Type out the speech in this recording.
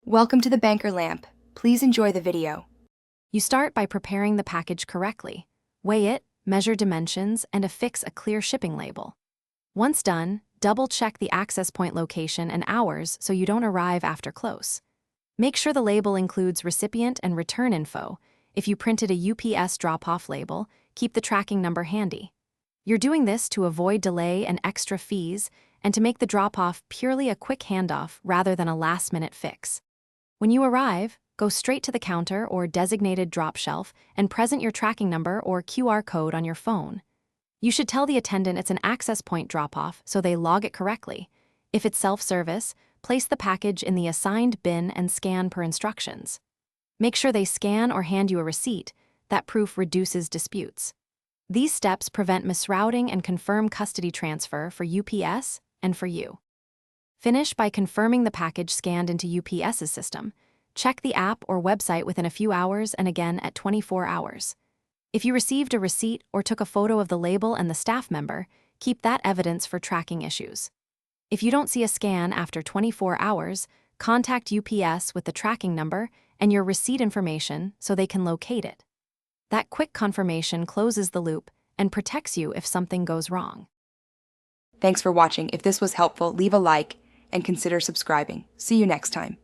Welcome to the Banker Lamp. Please enjoy the video. You start by preparing the package correctly. Weigh it, measure dimensions, and affix a clear shipping label. Once done, double-check the access point location and hours so you don't arrive after close. Make sure the label includes recipient and return info. If you printed a UPS drop-off label, keep the tracking number handy. You're doing this to avoid delay and extra fees and to make the drop-off purely a quick handoff rather than a last-minute fix. When you arrive, go straight to the counter or designated drop shelf and present your tracking number or QR code on your phone. You should tell the attendant it's an access point drop-off so they log it correctly. If it's self-service, place the package in the assigned bin and scan per instructions. Make sure they scan or hand you a receipt. That proof reduces disputes. These steps prevent misrouting and confirm custody transfer for UPS and for you. Finish by confirming the package scanned into UPS's system. Check the app or website within a few hours and again at 24 hours. If you received a receipt or took a photo of the label and the staff member, keep that evidence for tracking issues. If you don't see a scan after 24 hours, contact UPS with the tracking number and your receipt information so they can locate it. That quick confirmation closes the loop and protects you if something goes wrong. Thanks for watching. If this was helpful, leave a like and consider subscribing. See you next time.